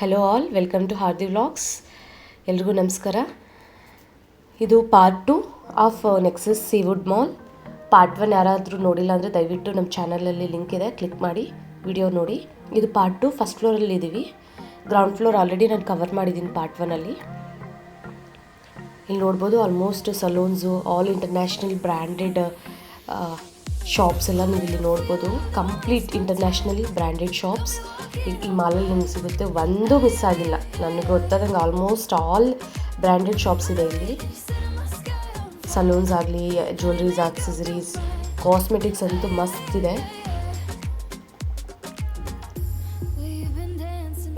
Hello all, welcome to Hardi vlogs. ಎಲ್ರಿಗೂ ನಮಸ್ಕಾರ. ಇದು part 2 of Nexus Seawoods Mall. Part 1 ಯಾರಾದರೂ ನೋಡಿಲ್ಲ ಅಂದರೆ ದಯವಿಟ್ಟು ನಮ್ಮ ಚಾನಲಲ್ಲಿ ಲಿಂಕ್ ಇದೆ, ಕ್ಲಿಕ್ ಮಾಡಿ ವಿಡಿಯೋ ನೋಡಿ. ಇದು ಪಾರ್ಟ್ 2 ಫಸ್ಟ್ ಫ್ಲೋರಲ್ಲಿ ಇದ್ದೀವಿ. ಗ್ರೌಂಡ್ ಫ್ಲೋರ್ ಆಲ್ರೆಡಿ ನಾನು ಕವರ್ ಮಾಡಿದ್ದೀನಿ ಪಾರ್ಟ್ 1ಅಲ್ಲಿ. ಇಲ್ಲಿ ನೋಡ್ಬೋದು almost salons, all international branded shops ಎಲ್ಲ ನೀವು ಇಲ್ಲಿ ನೋಡ್ಬೋದು. ಕಂಪ್ಲೀಟ್ ಇಂಟರ್ನ್ಯಾಷನಲಿ ಬ್ರ್ಯಾಂಡೆಡ್ ಶಾಪ್ಸ್ ಈ ಮಾಲಲ್ಲಿ ನಿಮ್ಗೆ ಸಿಗುತ್ತೆ. ಒಂದು ಮಿಸ್ ಆಗಿಲ್ಲ. ನನಗೆ ಗೊತ್ತಾದಂಗೆ ಆಲ್ಮೋಸ್ಟ್ ಆಲ್ ಬ್ರ್ಯಾಂಡೆಡ್ ಶಾಪ್ಸ್ ಇದೆ ಇಲ್ಲಿ. ಸಲೂನ್ಸ್ ಆಗಲಿ, ಜ್ಯುವೆಲ್ರೀಸ್, ಆಕ್ಸೆಸರೀಸ್, ಕಾಸ್ಮೆಟಿಕ್ಸ್ ಅಂತೂ ಮಸ್ತ್ ಇದೆ.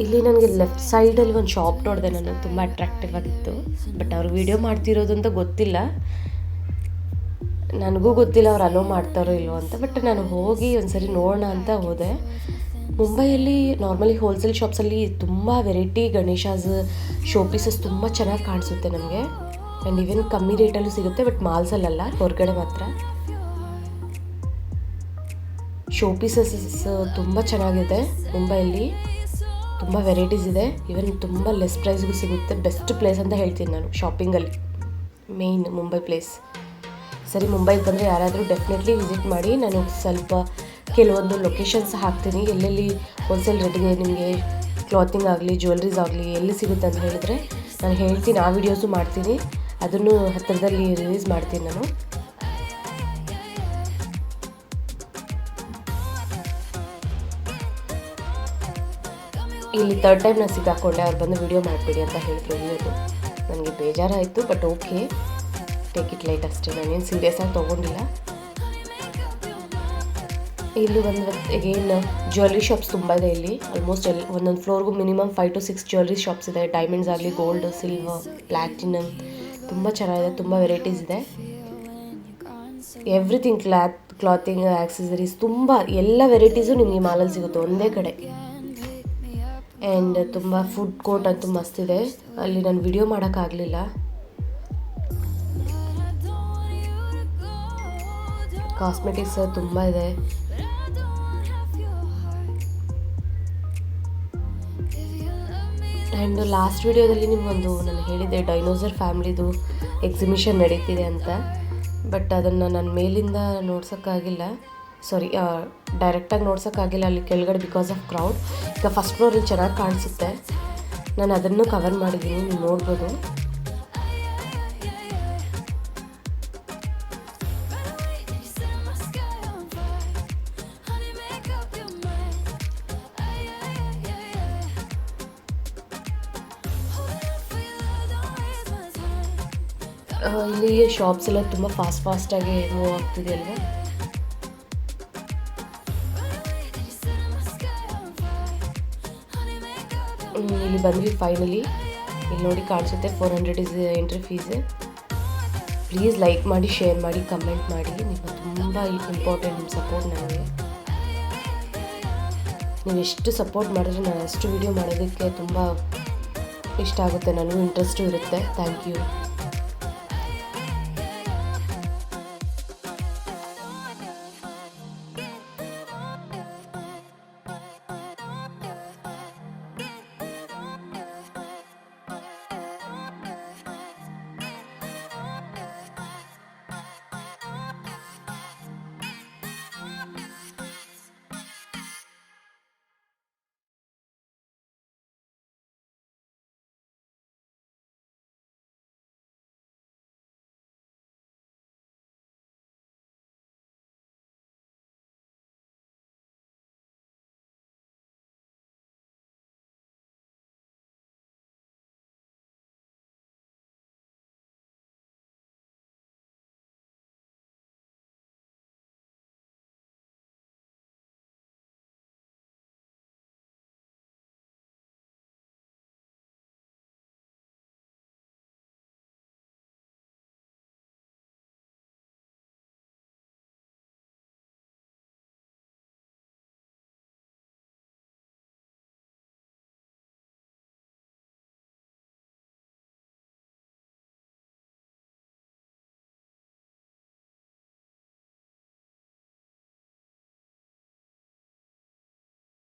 ಇಲ್ಲಿ ನನಗೆ ಲೆಫ್ಟ್ ಸೈಡಲ್ಲಿ ಒಂದು ಶಾಪ್ ನೋಡಿದೆ, ನನಗೆ ತುಂಬ ಅಟ್ರಾಕ್ಟಿವ್ ಆಗಿತ್ತು. ಬಟ್ ಅವ್ರು ವಿಡಿಯೋ ಮಾಡ್ತಿರೋದು ಅಂತ ಗೊತ್ತಿಲ್ಲ, ನನಗೂ ಗೊತ್ತಿಲ್ಲ ಅವ್ರು ಅಲೋ ಮಾಡ್ತಾರೋ ಇಲ್ಲೋ ಅಂತ. ಬಟ್ ನಾನು ಹೋಗಿ ಒಂದ್ಸರಿ ನೋಡೋಣ ಅಂತ ಹೋದೆ. ಮುಂಬೈಯಲ್ಲಿ ನಾರ್ಮಲಿ ಹೋಲ್ಸೇಲ್ ಶಾಪ್ಸಲ್ಲಿ ತುಂಬ ವೆರೈಟಿ ಗಣೇಶಾಸ್, ಶೋ ಪೀಸಸ್ ತುಂಬ ಚೆನ್ನಾಗಿ ಕಾಣಿಸುತ್ತೆ ನಮಗೆ. ಆ್ಯಂಡ್ ಈವನ್ ಕಮ್ಮಿ ರೇಟಲ್ಲೂ ಸಿಗುತ್ತೆ. ಬಟ್ ಮಾಲ್ಸಲ್ಲ, ಹೊರಗಡೆ ಮಾತ್ರ. ಶೋ ಪೀಸಸ್ ತುಂಬ ಚೆನ್ನಾಗಿದೆ. ಮುಂಬೈಯಲ್ಲಿ ತುಂಬ ವೆರೈಟೀಸ್ ಇದೆ. ಈವನ್ ತುಂಬ ಲೆಸ್ ಪ್ರೈಸ್ಗೂ ಸಿಗುತ್ತೆ. ಬೆಸ್ಟ್ ಪ್ಲೇಸ್ ಅಂತ ಹೇಳ್ತೀನಿ ನಾನು ಶಾಪಿಂಗಲ್ಲಿ. Main Mumbai place. ಸರಿ, ಮುಂಬೈಗೆ ಬಂದರೆ ಯಾರಾದರೂ ಡೆಫಿನೆಟ್ಲಿ ವಿಸಿಟ್ ಮಾಡಿ. ನಾನು ಸ್ವಲ್ಪ ಕೆಲವೊಂದು ಲೊಕೇಶನ್ಸ್ ಹಾಕ್ತೀನಿ, ಎಲ್ಲೆಲ್ಲಿ ಹೋಲ್ಸೇಲ್ ರೇಟಿಗೆ ನಿಮಗೆ ಕ್ಲಾತಿಂಗ್ ಆಗಲಿ, ಜ್ಯುವೆಲ್ರೀಸ್ ಆಗಲಿ ಎಲ್ಲಿ ಸಿಗುತ್ತೆ ಅಂತ ಹೇಳಿದ್ರೆ ನಾನು ಹೇಳ್ತೀನಿ. ಆ ವಿಡಿಯೋಸು ಮಾಡ್ತೀನಿ, ಅದನ್ನು ಹತ್ತಿರದಲ್ಲಿ ರಿಲೀಸ್ ಮಾಡ್ತೀನಿ ನಾನು. ಇಲ್ಲಿ 3rd ಟೈಮ್ ನಾನು ಸಿಕ್ಕಾಕೊಂಡೆ. ಅವ್ರು ಬಂದು ವಿಡಿಯೋ ಮಾಡಿಬಿಡಿ ಅಂತ ಹೇಳಿದ್ರು. ನನಗೆ ಬೇಜಾರಾಯಿತು. But okay, take it light ಅಷ್ಟೇ. ನಾನೇನು ಸೀರಿಯಸ್ ಆಗಿ ತೊಗೊಂಡಿಲ್ಲ. ಇಲ್ಲಿ ಬಂದು ಅಗೇನ್ ಜ್ಯುವೆಲ್ರಿ ಶಾಪ್ಸ್ ತುಂಬ ಇದೆ ಇಲ್ಲಿ. ಆಲ್ಮೋಸ್ಟ್ ಒಂದೊಂದು ಫ್ಲೋರ್ಗೂ ಮಿನಿಮಮ್ 5 to 6 ಜ್ಯುವೆಲ್ರಿ ಶಾಪ್ಸ್ ಇದೆ. ಡೈಮಂಡ್ಸ್ ಆಗಲಿ, ಗೋಲ್ಡ್, ಸಿಲ್ವರ್, ಪ್ಲ್ಯಾಟಿನಮ್ ತುಂಬ ಚೆನ್ನಾಗಿದೆ. ತುಂಬ ವೆರೈಟೀಸ್ ಇದೆ. ಎವ್ರಿಥಿಂಗ್, ಕ್ಲಾತಿಂಗ್, ಆಕ್ಸೆಸರೀಸ್ ತುಂಬ ಎಲ್ಲ ವೆರೈಟೀಸು ನಿಮಗೆ ಮಾಲಲ್ಲಿ ಸಿಗುತ್ತೆ ಒಂದೇ ಕಡೆ. ಆ್ಯಂಡ್ ತುಂಬ ಫುಡ್ ಕೋರ್ಟ್ ಅಂತೂ ಮಸ್ತಿದೆ. ಅಲ್ಲಿ ನಾನು ವಿಡಿಯೋ ಮಾಡೋಕ್ಕಾಗಲಿಲ್ಲ. ಕಾಸ್ಮೆಟಿಕ್ಸ್ ತುಂಬ ಇದೆ. ಆ್ಯಂಡ್ ಲಾಸ್ಟ್ ವಿಡಿಯೋದಲ್ಲಿ ನಿಮಗೊಂದು ನಾನು ಹೇಳಿದ್ದೆ, ಡೈನೋಸರ್ ಫ್ಯಾಮ್ಲಿದು ಎಕ್ಸಿಬಿಷನ್ ನಡೀತಿದೆ ಅಂತ. ಬಟ್ ಅದನ್ನು ನಾನು ಮೇಲಿಂದ ನೋಡ್ಸೋಕ್ಕಾಗಿಲ್ಲ. ಸಾರಿ, ಡೈರೆಕ್ಟಾಗಿ ನೋಡ್ಸೋಕ್ಕಾಗಿಲ್ಲ ಅಲ್ಲಿ ಕೆಳಗಡೆ, ಬಿಕಾಸ್ ಆಫ್ ಕ್ರೌಡ್. ಈಗ ಫಸ್ಟ್ ಫ್ಲೋರಲ್ಲಿ ಚೆನ್ನಾಗಿ ಕಾಣಿಸುತ್ತೆ. ನಾನು ಅದನ್ನು ಕವರ್ ಮಾಡಿದ್ದೀನಿ, ನೀವು ನೋಡ್ಬೋದು. ಇಲ್ಲಿ ಶಾಪ್ಸ್ ಎಲ್ಲ ತುಂಬ ಫಾಸ್ಟಾಗಿ ಮೂವ್ ಆಗ್ತಿದೆ ಅಲ್ವಾ. ಇಲ್ಲಿ ಬಂದ್ವಿ ಫೈನಲಿ. ಇಲ್ಲಿ ನೋಡಿ ಕಾಣಿಸುತ್ತೆ 400 is entry fees. Please like ಮಾಡಿ, ಶೇರ್ ಮಾಡಿ, ಕಮೆಂಟ್ ಮಾಡಿ. ನಿಮ್ಮ ತುಂಬ ಇಂಪಾರ್ಟೆಂಟ್ ನಿಮ್ಮ ಸಪೋರ್ಟ್ ನನಗೆ. ನೀವು ಎಷ್ಟು ಸಪೋರ್ಟ್ ಮಾಡಿದ್ರೆ ನಾನು ಅಷ್ಟು ವಿಡಿಯೋ ಮಾಡೋದಕ್ಕೆ ತುಂಬ ಇಷ್ಟ ಆಗುತ್ತೆ, ನನಗೂ ಇಂಟ್ರೆಸ್ಟು ಇರುತ್ತೆ. Thank you.